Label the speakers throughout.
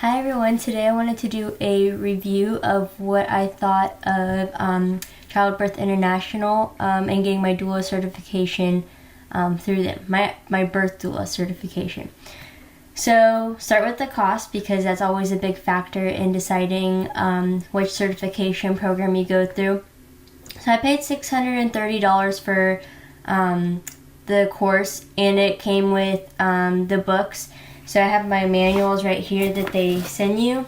Speaker 1: Hi everyone, today I wanted to do a review of what I thought of Childbirth International and getting my doula certification through them, my birth doula certification. So start with the cost because that's always a big factor in deciding which certification program you go through. So I paid $630 for the course, and it came with the books. So I have my manuals right here that they send you,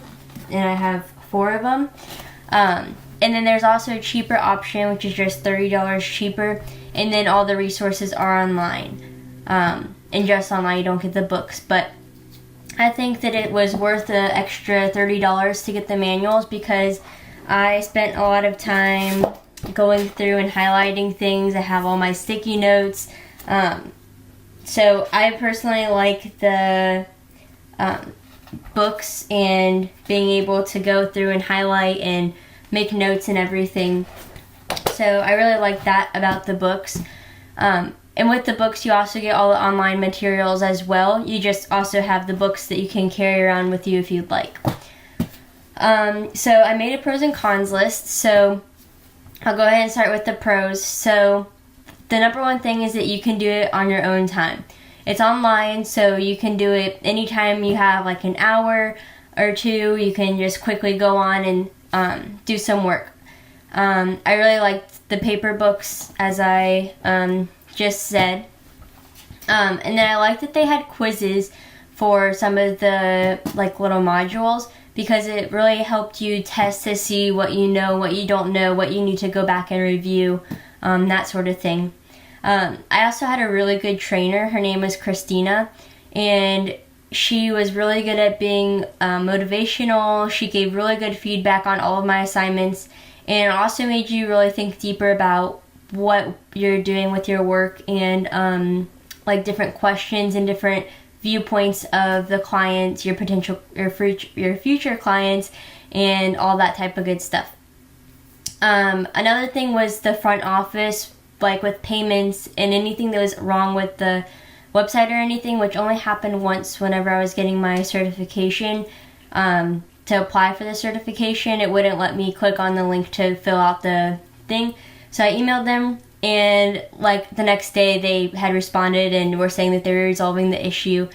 Speaker 1: and I have 4 of them. And then there's also a cheaper option, which is just $30 cheaper, and then all the resources are online. And just online, you don't get the books. But I think that it was worth the extra $30 to get the manuals because I spent a lot of time going through and highlighting things. I have all my sticky notes. So I personally like the books and being able to go through and highlight and make notes and everything. So I really like that about the books. And with the books, you also get all the online materials as well. You just also have the books that you can carry around with you if you'd like. So I made a pros and cons list. So I'll go ahead and start with the pros. So the number one thing is that you can do it on your own time. It's online, so you can do it anytime you have like an hour or two. You can just quickly go on and do some work. I really liked the paper books, as I just said. And then I liked that they had quizzes for some of the like little modules because it really helped you test to see what you know, what you don't know, what you need to go back and review, that sort of thing. I also had a really good trainer. Her name was Christina, and she was really good at being motivational. She gave really good feedback on all of my assignments, and it also made you really think deeper about what you're doing with your work and like different questions and different viewpoints of the clients, your future clients, and all that type of good stuff. Another thing was the front office, like with payments and anything that was wrong with the website or anything, which only happened once whenever I was getting my certification. To apply for the certification, it wouldn't let me click on the link to fill out the thing. So I emailed them, and like the next day they had responded and were saying that they were resolving the issue.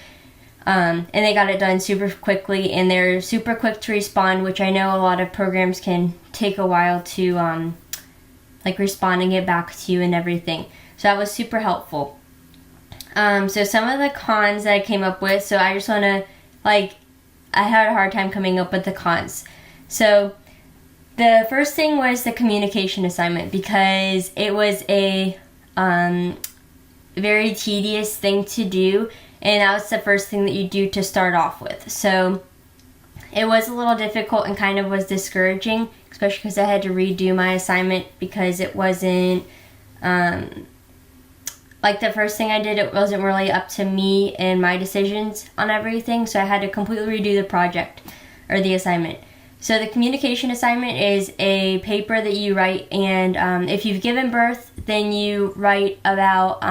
Speaker 1: And they got it done super quickly, and they're super quick to respond, which I know a lot of programs can take a while to like respond and get back to you and everything. So that was super helpful. So some of the cons that I came up with, so I just want to, I had a hard time coming up with the cons. So the first thing was the communication assignment because it was a very tedious thing to do, and that was the first thing that you do to start off with. So it was a little difficult and kind of was discouraging, especially because I had to redo my assignment because it wasn't, like the first thing I did, it wasn't really up to me and my decisions on everything, so I had to completely redo the project, or the assignment. So the communication assignment is a paper that you write, and if you've given birth, then you write about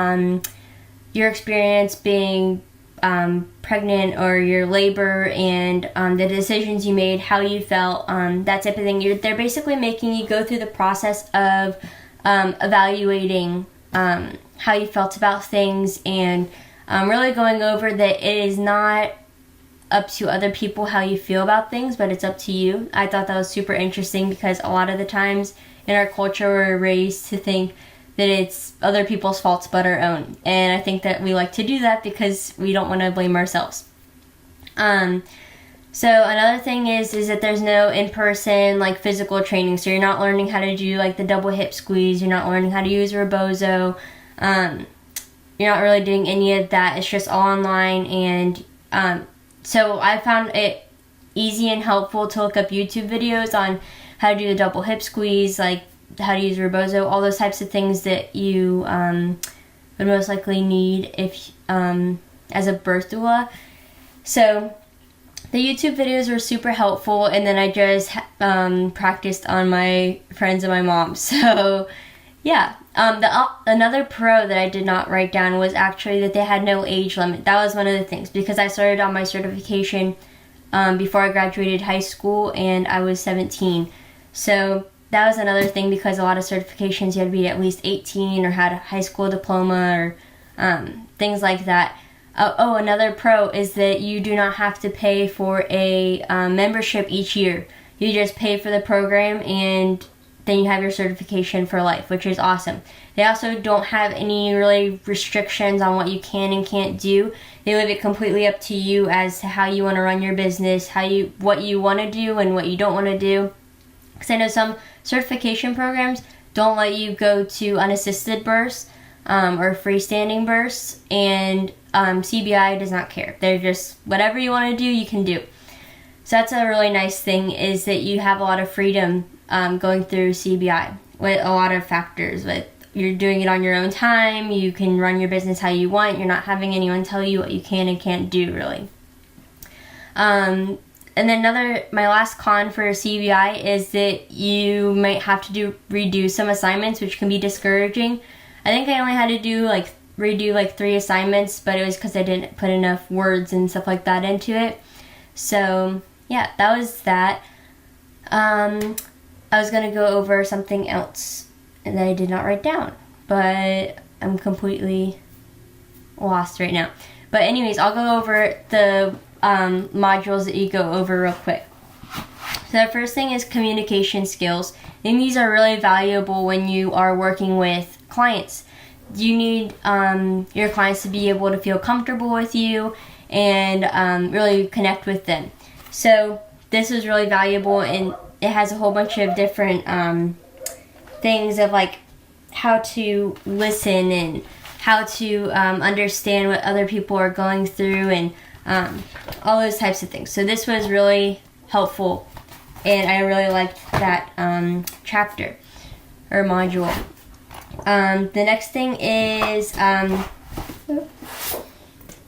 Speaker 1: your experience being pregnant or your labor and the decisions you made, how you felt, that type of thing. They're basically making you go through the process of evaluating how you felt about things and really going over that it is not up to other people how you feel about things, but it's up to you. I thought that was super interesting because a lot of the times in our culture we're raised to think that it's other people's faults but our own. And I think that we like to do that because we don't want to blame ourselves. So another thing is that there's no in-person physical training. So you're not learning how to do the double hip squeeze. You're not learning how to use rebozo. You're not really doing any of that. It's just all online. And so I found it easy and helpful to look up YouTube videos on how to do a double hip squeeze, how to use rebozo, all those types of things that you would most likely need if as a birth doula. So the YouTube videos were super helpful, and then I just practiced on my friends and my mom. So yeah, another pro that I did not write down was actually that they had no age limit. That was one of the things because I started on my certification before I graduated high school, and I was 17. So that was another thing, because a lot of certifications you had to be at least 18 or had a high school diploma or things like that. Another pro is that you do not have to pay for a membership each year. You just pay for the program, and then you have your certification for life, which is awesome. They also don't have any really restrictions on what you can and can't do. They leave it completely up to you as to how you want to run your business, what you want to do and what you don't want to do. Because I know some certification programs don't let you go to unassisted births or freestanding births, and CBI does not care. They're just, whatever you want to do, you can do. So that's a really nice thing, is that you have a lot of freedom going through CBI with a lot of factors. You're doing it on your own time. You can run your business how you want. You're not having anyone tell you what you can and can't do, really. And then my last con for CBI is that you might have to redo some assignments, which can be discouraging. I think I only had to redo 3 assignments, but it was because I didn't put enough words and stuff like that into it. So yeah, that was that. I was going to go over something else that I did not write down, but I'm completely lost right now. But anyways, I'll go over the modules that you go over real quick. So the first thing is communication skills. And these are really valuable when you are working with clients. You need your clients to be able to feel comfortable with you and really connect with them. So this is really valuable, and it has a whole bunch of different things of how to listen and how to understand what other people are going through, and all those types of things. So this was really helpful, and I really liked that chapter or module. The next thing is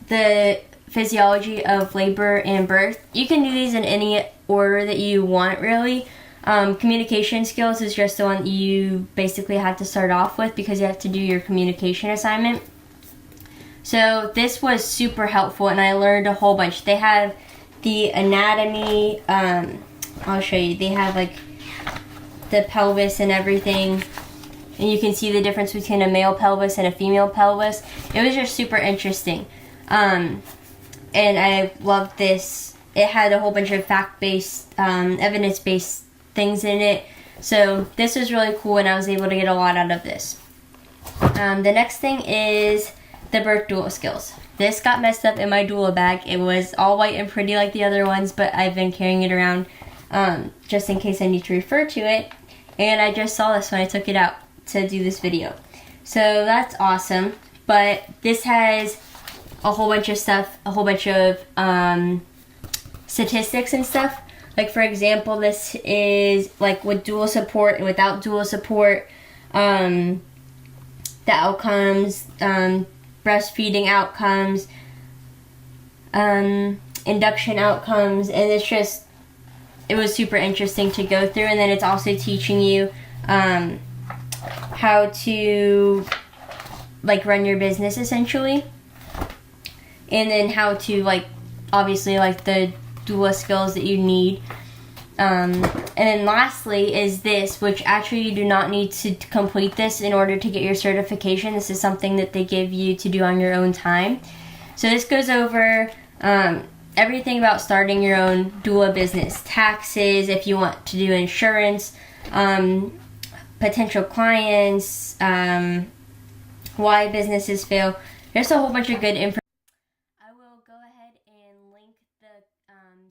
Speaker 1: the physiology of labor and birth. You can do these in any order that you want, really. Communication skills is just the one you basically have to start off with, because you have to do your communication assignment. So this was super helpful, and I learned a whole bunch. They have the anatomy, I'll show you. They have the pelvis and everything, and you can see the difference between a male pelvis and a female pelvis. It was just super interesting. And I loved this. It had a whole bunch of fact-based, evidence-based things in it. So this was really cool, and I was able to get a lot out of this. The next thing is the birth doula skills. This got messed up in my doula bag. It was all white and pretty like the other ones, but I've been carrying it around just in case I need to refer to it. And I just saw this when I took it out to do this video. So that's awesome. But this has a whole bunch of stuff, a whole bunch of statistics and stuff. Like, for example, this is with doula support and without doula support, the outcomes, breastfeeding outcomes, induction outcomes, and it was super interesting to go through. And then it's also teaching you how to run your business, essentially, and then how to obviously the doula skills that you need. And then lastly is this, which actually you do not need to complete this in order to get your certification. This is something that they give you to do on your own time. So this goes over everything about starting your own doula business, taxes, if you want to do insurance, potential clients, why businesses fail. There's a whole bunch of good information. I will go ahead and link the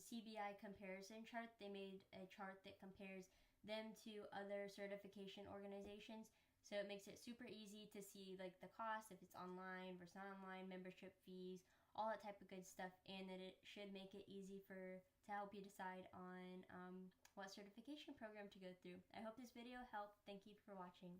Speaker 1: CBI comparison chart. They made a chart that compares them to other certification organizations. So it makes it super easy to see the cost, if it's online versus not online, membership fees, all that type of good stuff, and that it should make it easy to help you decide on what certification program to go through. I hope this video helped. Thank you for watching.